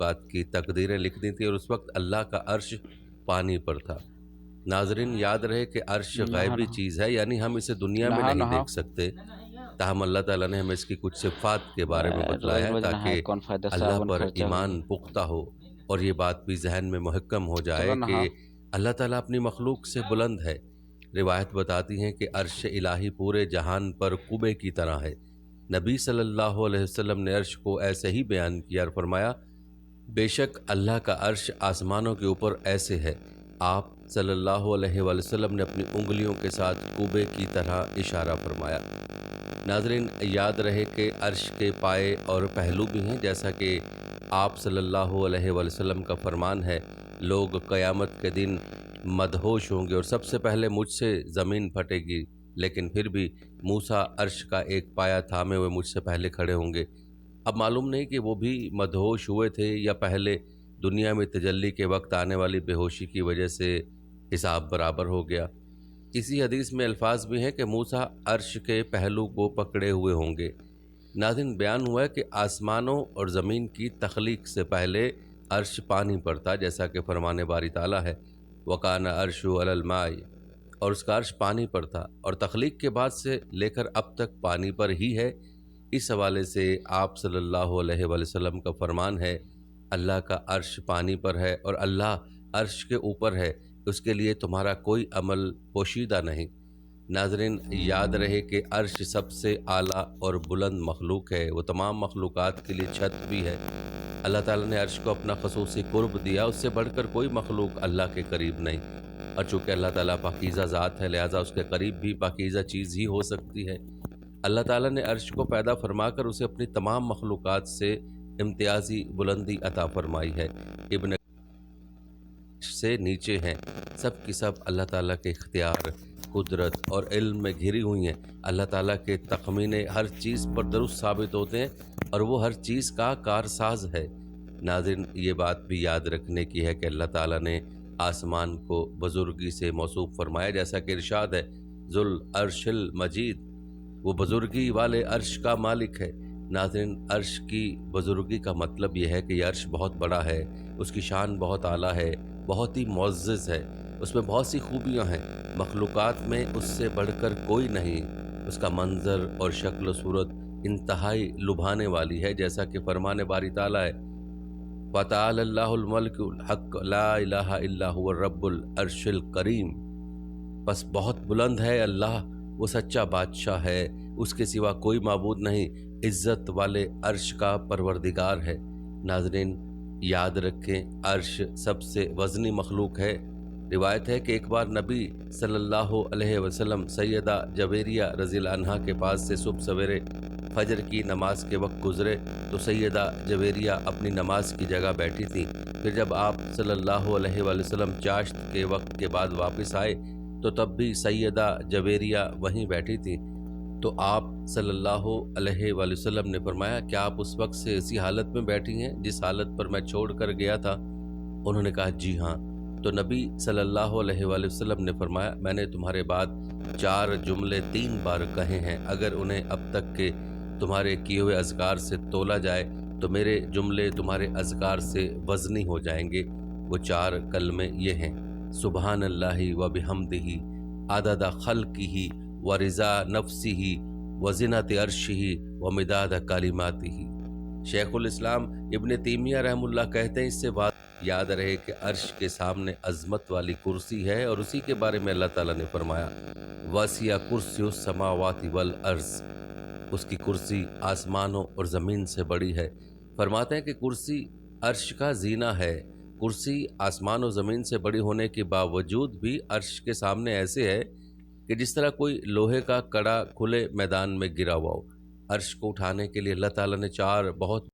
मखलूक़ात की तकदीरें लिख दी थी, और उस वक्त अल्लाह का अर्श पानी पर था। नाज़रीन, याद रहे कि अर्श نعم गैबी चीज़ है, यानी हम इसे दुनिया में نعم नहीं نعم देख सकते। ताहम अल्लाह ताला ने हमें इसकी कुछ सिफ़ात के बारे में बतलाया है, روز ताकि نهاية كون فايدة अल्लाह صابون पर خرچة ईमान ہوئی पुख्ता हो और ये बात भी जहन में मुहक्कम हो चलो जाए कि नहा अल्लाह ताला अपनी मखलूक से बुलंद है। रिवायत बताती हैं कि अर्श इलाही पूरे जहान पर कुबे की तरह है। नबी सल्लल्लाहु अलैहि वसल्लम ने अर्श को ऐसे ही बयान किया और फरमाया, बेशक अल्लाह का अर्श आसमानों के ऊपर ऐसे है। आप सल्लल्लाहु अलैहि वसल्लम ने अपनी उंगलियों के साथ कुबे की तरह इशारा फरमाया। नाज़रीन, याद रहे कि अर्श के पाए और पहलू भी हैं, जैसा कि आप सल्लल्लाहु अलैहि वसल्लम का फरमान है, लोग क़यामत के दिन मदहोश होंगे और सबसे पहले मुझसे ज़मीन फटेगी, लेकिन फिर भी मूसा अर्श का एक पाया थामे हुए मुझसे पहले खड़े होंगे। अब मालूम नहीं कि वो भी मदहोश हुए थे या पहले दुनिया में तजल्ली के वक्त आने वाली बेहोशी की वजह से हिसाब बराबर हो गया। इसी हदीस में अल्फाज भी हैं कि मूसा अर्श के पहलू को पकड़े हुए होंगे। नाज़रीन, बयान हुआ है कि आसमानों और ज़मीन की तख्लीक से पहले अर्श पानी पर था, जैसा कि फरमान बारी ताला है, वकाना अर्शु अलल माई, और उसका अर्श पानी पर था, और तख्लीक के बाद से लेकर अब तक पानी पर ही है। इस हवाले से आप सल्लल्लाहु अलैहि वसल्लम का फरमान है, अल्लाह का अर्श पानी पर है और अल्लाह अर्श के ऊपर है, उसके लिए तुम्हारा कोई अमल पोशीदा नहीं। नाज़रीन, याद रहे कि अर्श सबसे आला और बुलंद मखलूक है, वो तमाम मखलूक़ात के लिए छत भी है। अल्लाह ताला ने अर्श को अपना खसूसी कुर्ब दिया, उससे बढ़कर कोई मखलूक अल्लाह के करीब नहीं। और चूँकि अल्लाह ताला पाकीज़ा ज़ात है, लिहाजा उसके करीब भी पाकीज़ा चीज़ ही हो सकती है। अल्लाह ताला ने अर्श को पैदा फरमाकर उसे अपनी तमाम मखलूक़ात से इम्तियाज़ी बुलंदी अता फरमाई है। इब्न से नीचे हैं, सब की सब अल्लाह ताला के इख्तियार, कुदरत और इल्म में घिरी हुई हैं। अल्लाह ताला के तख़मीने हर चीज़ पर दुरुस्त साबित होते हैं और वो हर चीज़ का कारसाज है। नाज़रीन, ये बात भी याद रखने की है कि अल्लाह ताला ने आसमान को बुज़ुर्गी से मौसूफ़ फरमाया, जैसा कि इरशाद है, ज़ुल अर्शिल मजीद, वो बुज़ुर्गी वाले अर्श का मालिक है। नाज़रीन, अर्श की बुज़ुर्गी का मतलब यह है कि यह अर्श बहुत बड़ा है, उसकी शान बहुत आला है, बहुत ही मुअज़्ज़ज़ है, उसमें बहुत सी खूबियाँ हैं, मखलूक़ात में उससे बढ़कर कोई नहीं। उसका मंज़र और शक्ल सूरत इंतहाई लुभाने वाली है, जैसा कि फरमान बारी ताला है, फ़तआलल्लाहुल मलिकुल हक़ ला इलाहा इल्ला हुवर रब्बुल अर्शिल करीम। बस बहुत बुलंद है अल्लाह, वो सच्चा बादशाह है, उसके सिवा कोई माबूद नहीं, इज़्ज़त वाले अर्श का परवरदिगार है। नाज़रीन, याद रखें, अर्श सबसे वज़नी मखलूक है। रिवायत है कि एक बार नबी सल्लल्लाहु अलैहि वसल्लम सैयदा जवेरिया रज़ियल्लाहु अन्हा के पास से सुबह सवेरे फजर की नमाज के वक्त गुज़रे तो सैयदा जवेरिया अपनी नमाज की जगह बैठी थी। फिर जब आप सल्लल्लाहु अलैहि वसल्लम चाश्त के वक्त के बाद वापस आए तो तब भी सैयदा जवेरिया वहीं बैठी थी। तो आप सल्लल्लाहु अलैहि वसल्लम ने फरमाया, क्या आप उस वक्त से इसी हालत में बैठी हैं जिस हालत पर मैं छोड़ कर गया था? उन्होंने कहा, जी हाँ। तो नबी सल्लल्लाहु अलैहि वसल्लम ने फरमाया, मैंने तुम्हारे बाद 4 जुमले 3 बार कहे हैं, अगर उन्हें अब तक के तुम्हारे किए हुए अज़कार से तोला जाए तो मेरे जुमले तुम्हारे अज़कार से वज़नी हो जाएंगे। वो 4 कलमे ये हैं, सुबहानल्लाहि व बिहम्दिही आददा खल्क़िही व रिज़ा नफ्सिही व ज़िनत अर्शिही व मिदाद कलिमातिही। शेखुल इस्लाम इब्न तैमिया रहमुल्लाह कहते हैं, इससे बात याद रहे कि अर्श के सामने अज़मत वाली कुर्सी है और उसी के बारे में अल्लाह ताला ने फरमाया, वसिया कुर्सियुस समावाति वल अर्ज़, उसकी कुर्सी आसमानों और ज़मीन से बड़ी है। फरमाते हैं कि कुर्सी अर्श का जीना है। कुर्सी आसमान और ज़मीन से बड़ी होने के बावजूद भी अर्श के सामने ऐसे है कि जिस तरह कोई लोहे का कड़ा खुले मैदान में गिरा हुआ हो। अर्श को उठाने के लिए अल्लाह ताला ने 4 बहुत